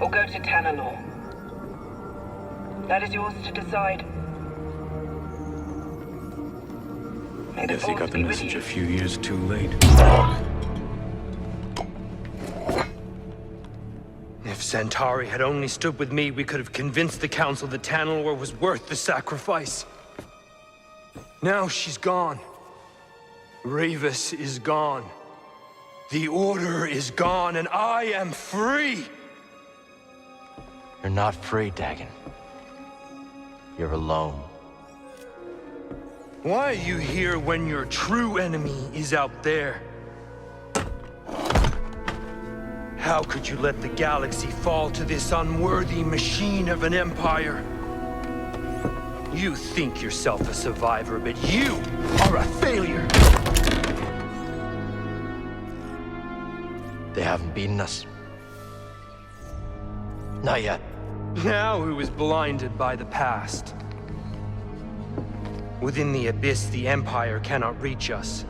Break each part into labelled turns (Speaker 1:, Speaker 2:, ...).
Speaker 1: or go to Tanalor. That is yours to decide.
Speaker 2: I guess he got the message a few years too late.
Speaker 3: If Centauri had only stood with me, we could have convinced the Council that Tanalor was worth the sacrifice. Now she's gone. Ravus is gone. The Order is gone, and I am free!
Speaker 4: You're not free, Dagan. You're alone.
Speaker 3: Why are you here when your true enemy is out there? How could you let the galaxy fall to this unworthy machine of an empire? You think yourself a survivor, but you are a failure!
Speaker 4: They haven't beaten us. Not yet.
Speaker 3: Now who is blinded by the past? Within the Abyss, the Empire cannot reach us.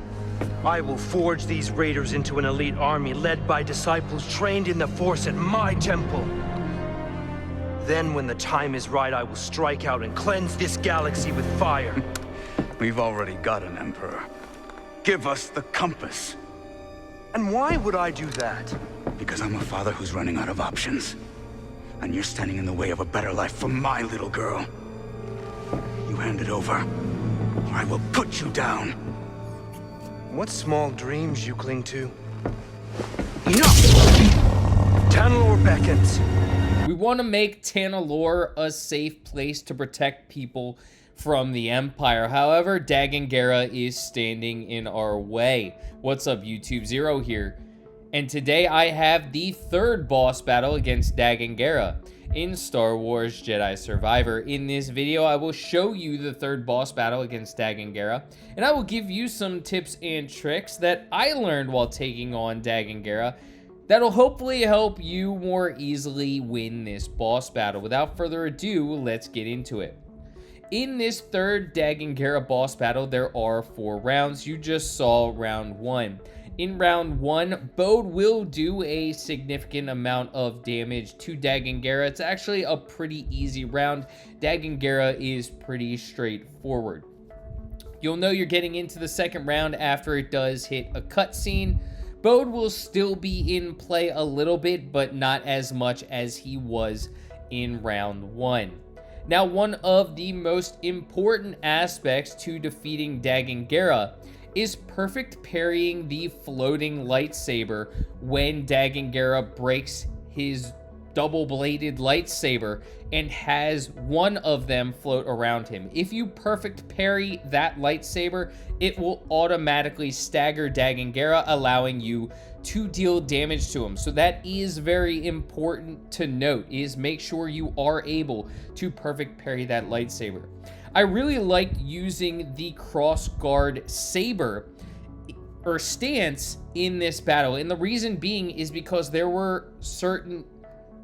Speaker 3: I will forge these raiders into an elite army led by disciples trained in the Force at my temple. Then, when the time is right, I will strike out and cleanse this galaxy with fire.
Speaker 2: We've already got an Emperor. Give us the compass.
Speaker 3: And why would I do that?
Speaker 2: Because I'm a father who's running out of options. And you're standing in the way of a better life for my little girl. You hand it over, or I will put you down.
Speaker 3: What small dreams you cling to? Enough! Tanalor beckons.
Speaker 5: We want to make Tanalor a safe place to protect people from the Empire. However, Dagan Gera is standing in our way. What's up, YouTube? Zero here. And today I have the third boss battle against Dagan Gera in Star Wars Jedi Survivor. In this video, I will show you the third boss battle against Dagan Gera, and I will give you some tips and tricks that I learned while taking on Dagan Gera that'll hopefully help you more easily win this boss battle. Without further ado, let's get into it. In this third Dagan Gera boss battle, there are 4 rounds. You just saw round 1. In round 1, Bode will do a significant amount of damage to Dagan Gera. It's actually a pretty easy round. Dagan Gera is pretty straightforward. You'll know you're getting into the second round after it does hit a cutscene. Bode will still be in play a little bit, but not as much as he was in round 1. Now, one of the most important aspects to defeating Dagan Gera is perfect parrying the floating lightsaber when Dagan Gera breaks his double-bladed lightsaber and has one of them float around him. If you perfect parry that lightsaber, it will automatically stagger Dagan Gera, allowing you to deal damage to him. So that is very important to note, is make sure you are able to perfect parry that lightsaber. I really like using the cross guard saber or stance in this battle, and the reason being is because there were certain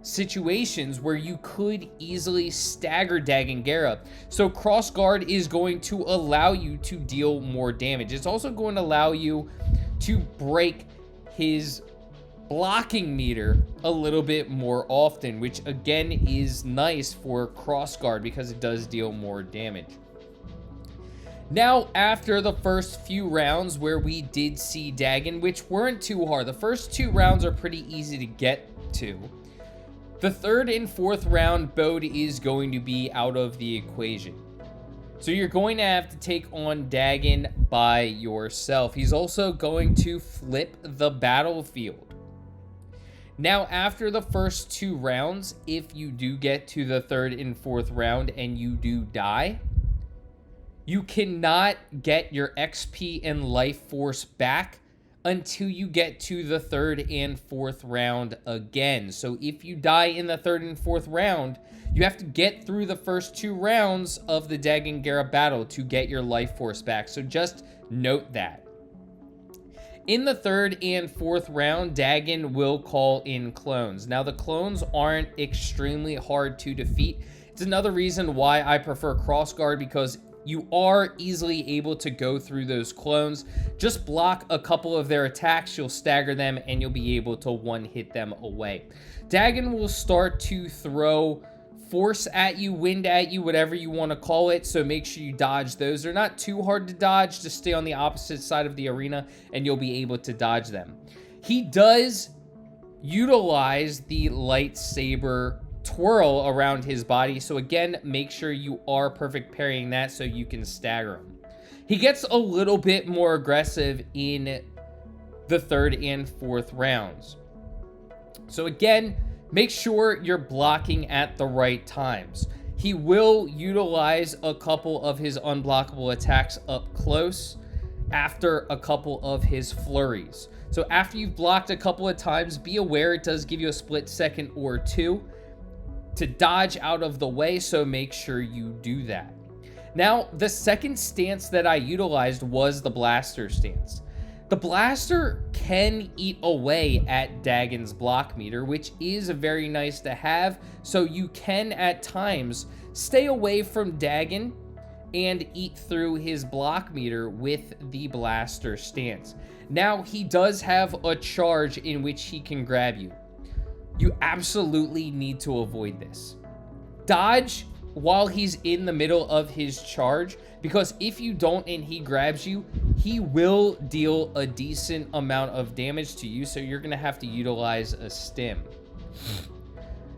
Speaker 5: situations where you could easily stagger Dagan Gera. So cross guard is going to allow you to deal more damage. It's also going to allow you to break his blocking meter a little bit more often, which again is nice for cross guard because it does deal more damage. Now, after the first few rounds where we did see Dagan, which weren't too hard, the first 2 rounds are pretty easy to get to. The third and fourth round, Bode is going to be out of the equation. So you're going to have to take on Dagan by yourself. He's also going to flip the battlefield. Now, after the first 2 rounds, if you do get to the third and fourth round and you do die, you cannot get your XP and life force back until you get to the third and fourth round again. So if you die in the third and fourth round, you have to get through the first 2 rounds of the Dagan Gera battle to get your life force back. So just note that. In the third and fourth round, Dagan will call in clones. Now, the clones aren't extremely hard to defeat. It's another reason why I prefer crossguard, because you are easily able to go through those clones. Just block a couple of their attacks, you'll stagger them, and you'll be able to one-hit them away. Dagan will start to throw force at you, wind at you, whatever you want to call it, so make sure you dodge those. They're not too hard to dodge, just stay on the opposite side of the arena, and you'll be able to dodge them. He does utilize the lightsaber twirl around his body, so again, make sure you are perfect parrying that so you can stagger him. He gets a little bit more aggressive in the 3rd and 4th rounds. So again, make sure you're blocking at the right times. He will utilize a couple of his unblockable attacks up close after a couple of his flurries. So after you've blocked a couple of times, be aware it does give you a split second or two to dodge out of the way, so make sure you do that. Now, the second stance that I utilized was the blaster stance. The blaster can eat away at Dagan's block meter, which is very nice to have, so you can at times stay away from Dagan and eat through his block meter with the blaster stance. Now, he does have a charge in which he can grab you. You absolutely need to avoid this. Dodge while he's in the middle of his charge, because if you don't and he grabs you, he will deal a decent amount of damage to you, so you're going to have to utilize a stim.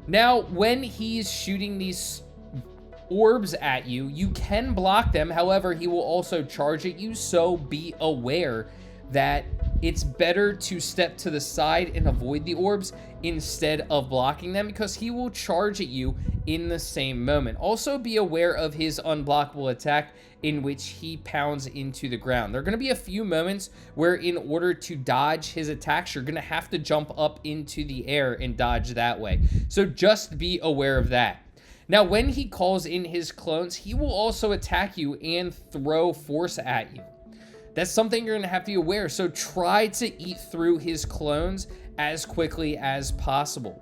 Speaker 5: Now, when he's shooting these orbs at you, you can block them. However, he will also charge at you, so be aware that it's better to step to the side and avoid the orbs instead of blocking them, because he will charge at you in the same moment. Also, be aware of his unblockable attack in which he pounds into the ground. There are going to be a few moments where in order to dodge his attacks, you're going to have to jump up into the air and dodge that way. So just be aware of that. Now, when he calls in his clones, he will also attack you and throw force at you. That's something you're going to have to be aware. So try to eat through his clones as quickly as possible.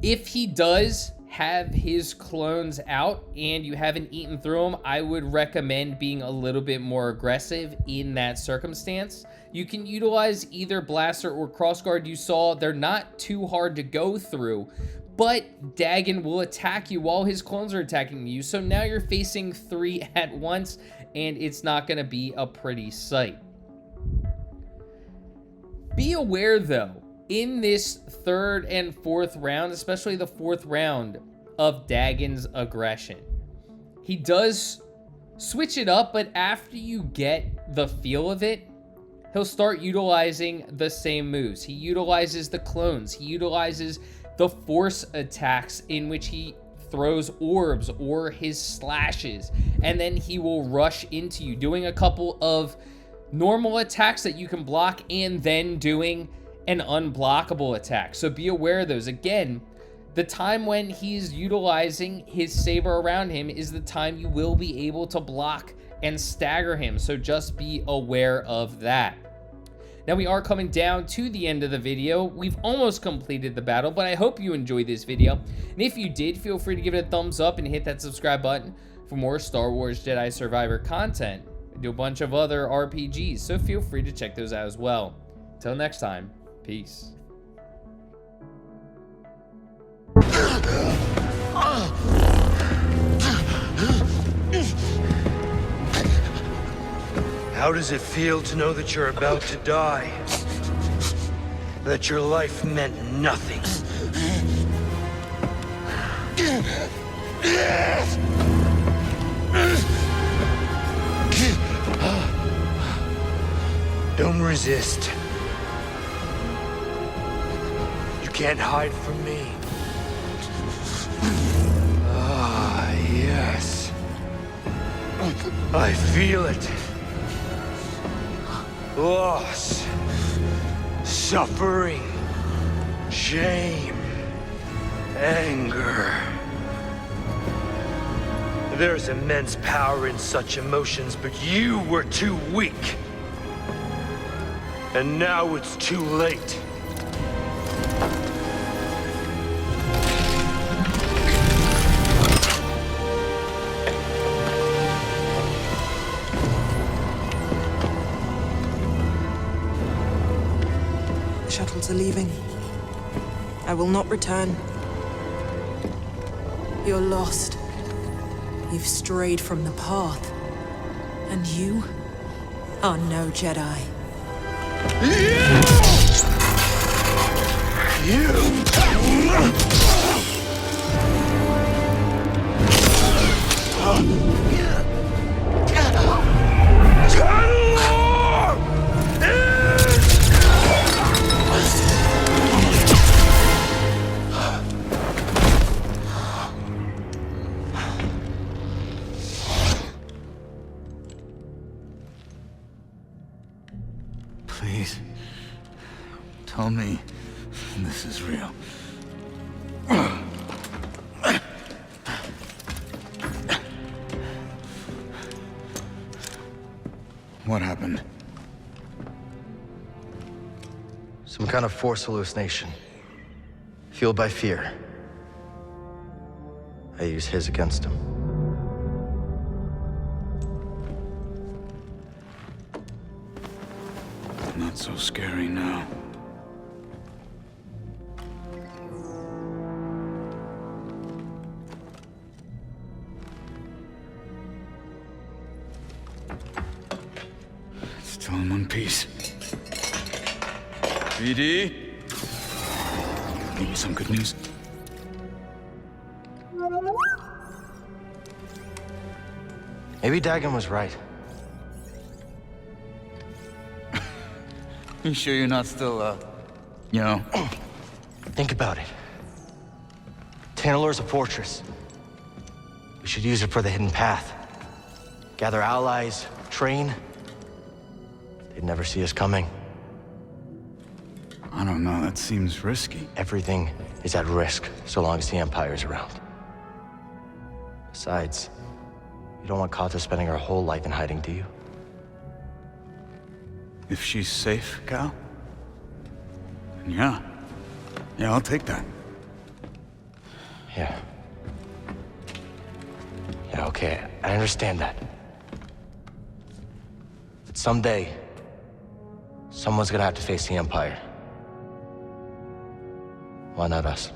Speaker 5: If he does have his clones out and you haven't eaten through them, I would recommend being a little bit more aggressive in that circumstance. You can utilize either blaster or crossguard. You saw they're not too hard to go through, but Dagan will attack you while his clones are attacking you. So now you're facing 3 at once, and it's not going to be a pretty sight. Be aware, though, in this 3rd and 4th round, especially the 4th round, of Dagan's aggression. He does switch it up, but after you get the feel of it, he'll start utilizing the same moves. He utilizes the clones. He utilizes the force attacks in which he throws orbs or his slashes, and then he will rush into you, doing a couple of normal attacks that you can block and then doing an unblockable attack. So be aware of those. Again, the time when he's utilizing his saber around him is the time you will be able to block and stagger him. So just be aware of that. Now, we are coming down to the end of the video. We've almost completed the battle, but I hope you enjoyed this video. And if you did, feel free to give it a thumbs up and hit that subscribe button for more Star Wars Jedi Survivor content. I do a bunch of other RPGs, so feel free to check those out as well. Till next time, peace.
Speaker 3: How does it feel to know that you're about to die? That your life meant nothing? Don't resist. You can't hide from me. Ah, yes. I feel it. Loss, suffering, shame, anger. There's immense power in such emotions, but you were too weak. And now it's too late.
Speaker 6: are leaving. I will not return. You're lost. You've strayed from the path. And you are no Jedi.
Speaker 2: Please, tell me this is real. What happened?
Speaker 4: Some kind of force hallucination. Fueled by fear. I use his against him.
Speaker 2: Not so scary now. Still in one piece. BD? Maybe some good news?
Speaker 4: Maybe Dagan was right.
Speaker 2: You sure you're not still, you know?
Speaker 4: Think about it. Tanalor's a fortress. We should use it for the hidden path. Gather allies, train. They'd never see us coming.
Speaker 2: I don't know, that seems risky.
Speaker 4: Everything is at risk so long as the Empire's around. Besides, you don't want Kata spending her whole life in hiding, do you?
Speaker 2: If she's safe, Cal? Yeah. Yeah, I'll take that.
Speaker 4: Yeah. Yeah, okay, I understand that. But someday, someone's gonna have to face the Empire. Why not us?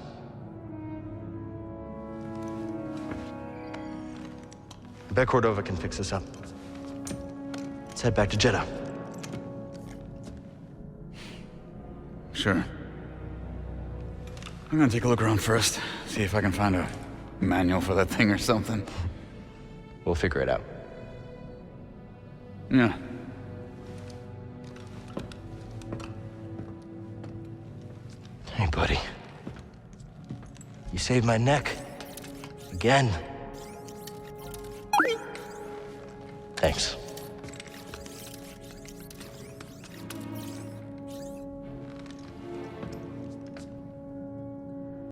Speaker 4: I bet Cordova can fix this up. Let's head back to Jeddah.
Speaker 2: Sure. I'm gonna take a look around first, see if I can find a manual for that thing or something.
Speaker 4: We'll figure it out.
Speaker 2: Yeah.
Speaker 4: Hey, buddy. You saved my neck. Again. Thanks.